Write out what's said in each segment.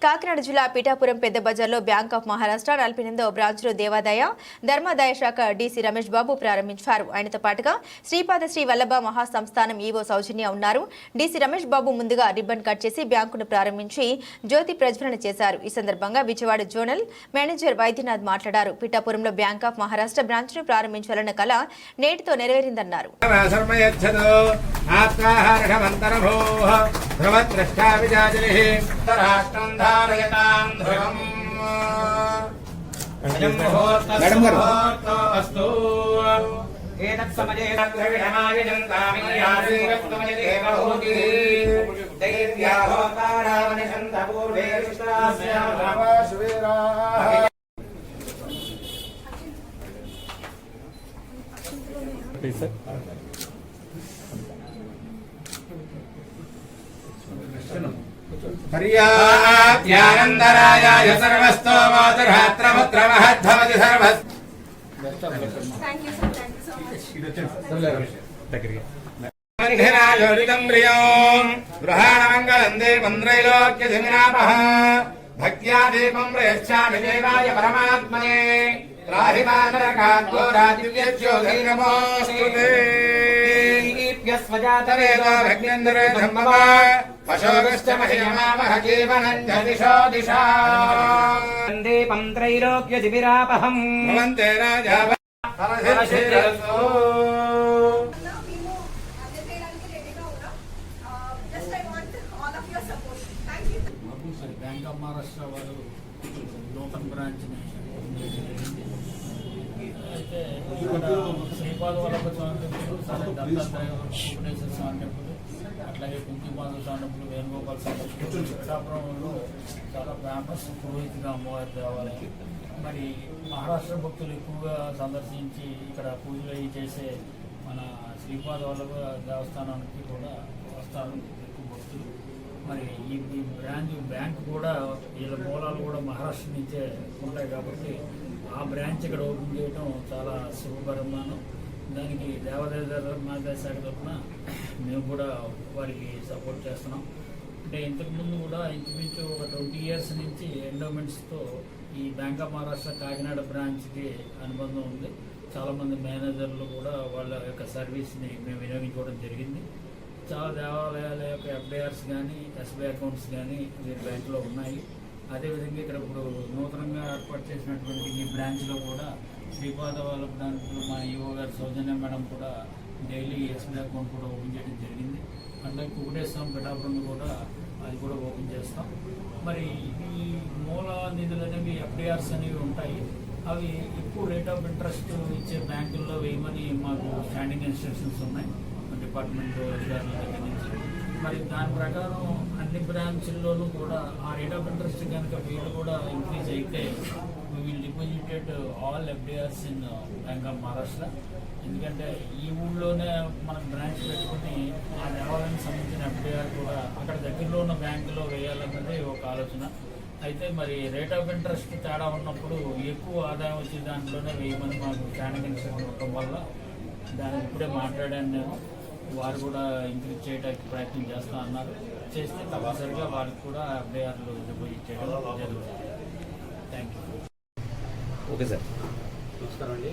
కాకినాడ జిల్లా పీఠాపురం పెద్ద బజార్లో బ్యాంక్ ఆఫ్ మహారాష్ట్ర 48వ బ్రాంచ్లో దేవాదాయ ధర్మాదాయ శాఖ డీసీ రమేష్ బాబు ప్రారంభించారు. ఆయనతో పాటుగా శ్రీపాద శ్రీ వల్లభ మహాసంస్థానం ఈవో సౌజన్య ఉన్నారు. డీసీ రమేష్ బాబు ముందుగా రిబ్బన్ కట్ చేసి బ్యాంకును ప్రారంభించి జ్యోతి ప్రజ్వలన చేశారు. ఈ సందర్భంగా విజయవాడ జోనల్ మేనేజర్ వైద్యనాథ్ మాట్లాడారు. పీఠాపురంలో బ్యాంక్ ఆఫ్ మహారాష్ట్ర బ్రాంచ్ను ప్రారంభించాలన్న కళ నేటితో నెరవేరిందన్నారు. पर्याप्त्यानन्दरायाय सर्वस्तो मातुर्हात्रपुत्रमहद्धवति सर्वस् Thank you so much. मन्धिरायोदितं प्रियों गृहाणमङ्गलं देवं त्रैलोक्यधिमिनापः भक्त्या दीपं प्रयच्छामि देवाय परमात्मने राहिमानरकाद्गो राजिव्यज्योतिर्नमोऽस्तुते स्वजातवेदो भग्नेन्द्रे धम्मवा पशोगश्च मह्यमावह जीवनं दिशो दिशा दीपं त्रैलोक्यदिविरापहम् भवन्ते राजा बैंक ऑफ महाराष्ट्र वालों नूतन ब्रांच శ్రీపాద వల్లభ స్వామి టెంపుల్ దత్తాత్రేయ వెంకటేశ్వర స్వామి టెంపుల్ అట్లాగే కుంకుమాధవ స్వామి టెంపుల్ వేణుగోపాల స్వామి టెంపుల్ పిఠాపురంలో చాలా ఫేమస్ పురోహితుగా అమ్మవారి దేవాలయం. మరి మహారాష్ట్ర భక్తులు ఎక్కువగా సందర్శించి ఇక్కడ పూజలు అవి చేసే మన శ్రీపాద వల్లభ దేవస్థానానికి కూడా వస్తారు ఎక్కువ భక్తులు. మరి ఈ బ్యాంక్ కూడా వీళ్ళ మూలాలు కూడా మహారాష్ట్ర నుంచే ఉంటాయి కాబట్టి ఆ బ్రాంచ్ ఇక్కడ ఓపెన్ చేయడం చాలా శుభపరిమాణం. దానికి దేవాదాయ ధర్మాదాయ శాఖ తరఫున మేము కూడా వారికి సపోర్ట్ చేస్తున్నాం. అంటే ఇంతకుముందు కూడా ఇంచుమించు ఒక 20 years నుంచి ఎండోమెంట్స్తో ఈ బ్యాంక్ ఆఫ్ మహారాష్ట్ర కాకినాడ బ్రాంచ్కి అనుబంధం ఉంది. చాలామంది మేనేజర్లు కూడా వాళ్ళ యొక్క సర్వీస్ని మేము వినియోగించుకోవడం జరిగింది. చాలా దేవాలయాల యొక్క ఎఫ్ఐఆర్స్ కానీ ఎస్బీఐ అకౌంట్స్ కానీ వీరి బ్యాంకులో ఉన్నాయి. అదేవిధంగా ఇక్కడ ఇప్పుడు నూతనంగా ఏర్పాటు చేసినటువంటి ఈ బ్రాంచ్లో కూడా శ్రీపాద వాళ్ళ బ్రాంచ్లో మా ఈవో గారు సౌజన్య మేడం కూడా డైలీ ఎస్బీఐ అకౌంట్ కూడా ఓపెన్ చేయడం జరిగింది. అట్లాగే కుకుటేశ్వరం పిఠాపురం కూడా అది కూడా ఓపెన్ చేస్తాం. మరి ఈ మూల నిధులు అనేవి ఎఫ్ఐఆర్స్ అనేవి ఉంటాయి. అవి ఎక్కువ రేట్ ఆఫ్ ఇంట్రెస్ట్ ఇచ్చే బ్యాంకుల్లో వేయమని మాకు స్టాండింగ్ ఇన్స్ట్రక్షన్స్ ఉన్నాయి డిపార్ట్మెంట్ అధికారుల దగ్గర నుంచి. మరి దాని ప్రకారం అన్ని బ్రాంచ్ల్లోనూ కూడా ఆ రేట్ ఆఫ్ ఇంట్రెస్ట్ కనుక వీళ్ళు కూడా ఇంక్రీజ్ అయితే we will deposited all FDRs in bank of Maharashtra. ఎందుకంటే ఈ ఊళ్ళోనే మనం బ్రాంచ్ పెట్టుకుని ఆ దేవాలయానికి సంబంధించిన ఎఫ్డిఆర్ కూడా అక్కడ దగ్గరలో ఉన్న బ్యాంకులో వేయాలన్నది ఒక ఆలోచన. అయితే మరి రేట్ ఆఫ్ ఇంట్రెస్ట్ తేడా ఉన్నప్పుడు ఎక్కువ ఆదాయం వచ్చే దాంట్లోనే వేయమని మాకు స్టాండింగ్ ఇన్స్ట్రక్షన్ ఉండటం వల్ల దానికి ఇప్పుడే మాట్లాడాను నేను. వారు కూడా ఇంక్రీజ్ చేయడానికి ప్రయత్నం చేస్తా అన్నారు. చేస్తే తప్పనిసరిగా వారికి కూడా ఎఫ్ఐఆర్లు డిపాజిట్ చేయడం జరుగుతుంది. Thank you. Okay sir. నమస్కారం అండి.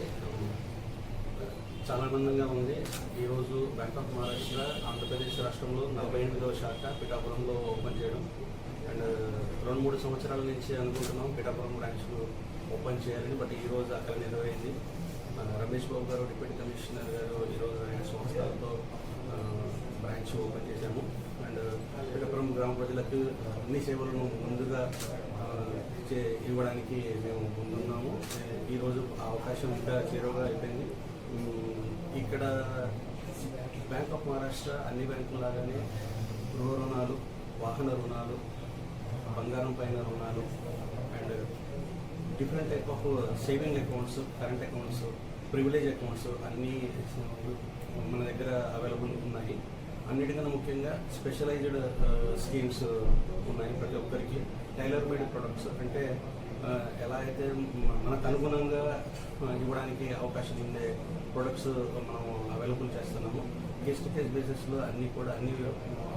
చాలా ఆనందంగా ఉంది. ఈరోజు బ్యాంక్ ఆఫ్ మహారాష్ట్ర ఆంధ్రప్రదేశ్ రాష్ట్రంలో 48వ శాఖ పిఠాపురంలో ఓపెన్ చేయడం. అండ్ 2-3 సంవత్సరాల నుంచి అనుకుంటున్నాం పిఠాపురం బ్రాంచ్లు ఓపెన్ చేయాలని. బట్ ఈరోజు అక్కడ నెరవేరింది. రమేష్ బాబు గారు డిప్యూటీ కమిషనర్ గారు ఈరోజు ఆయన సంవత్సరాలతో బ్రాంచ్ ఓపెన్ చేశాము. అండ్ పిఠాపురం గ్రామ ప్రజలకు అన్ని సేవలను ముందుగా ఇవ్వడానికి మేము ముందున్నాము. ఈరోజు ఆ అవకాశం ఇంకా చేరువగా అయిపోయింది. ఇక్కడ బ్యాంక్ ఆఫ్ మహారాష్ట్ర అన్ని బ్యాంకులాగానే గృహ రుణాలు, వాహన రుణాలు, బంగారం పైన రుణాలు and different type of saving accounts, current accounts, privilege accounts అన్నీ మన దగ్గర అవైలబుల్ ఉన్నాయి. అన్నిటికన్నా ముఖ్యంగా స్పెషలైజ్డ్ స్కీమ్స్ ఉన్నాయి ప్రతి ఒక్కరికి. టైలర్ మేడ్ ప్రొడక్ట్స్ అంటే ఎలా అయితే మనకు అనుగుణంగా ఇవ్వడానికి అవకాశం ఉండే ప్రొడక్ట్స్ మనం అవైలబుల్ చేస్తున్నాము. గెస్ట్ కేస్ బేసిస్లో అన్ని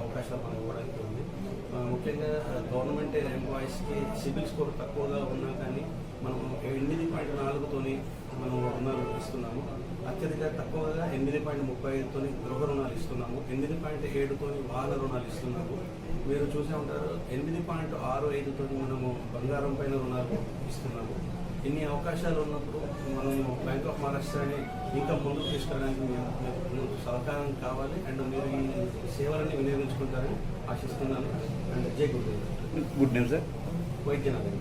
అవకాశాలు మనకు ఇవ్వడానికి ఉంది. ముఖ్యంగా గవర్నమెంట్ ఎంప్లాయీస్కి సిబిల్ స్కోర్ తక్కువగా ఉన్నా కానీ మనం 8.4తోని మనం రుణాలు ఇస్తున్నాము. అత్యధిక తక్కువగా 8.35తోని గృహ రుణాలు ఇస్తున్నాము. 8.7తోని వాహన రుణాలు ఇస్తున్నాము. మీరు చూసే ఉంటారు 8.65తోని మనము బంగారం పైన రుణాలు ఇస్తున్నాము. ఇన్ని అవకాశాలు ఉన్నప్పుడు మనము బ్యాంక్ ఆఫ్ మహారాష్ట్రని ఇంకా ముందుకు తీసుకెళ్ళడానికి మీకు సహకారం కావాలి. అండ్ మీరు ఈ సేవలని వినియోగించుకుంటారని ఆశిస్తున్నాను. అండ్ జై good good name sir Vaidyanathan.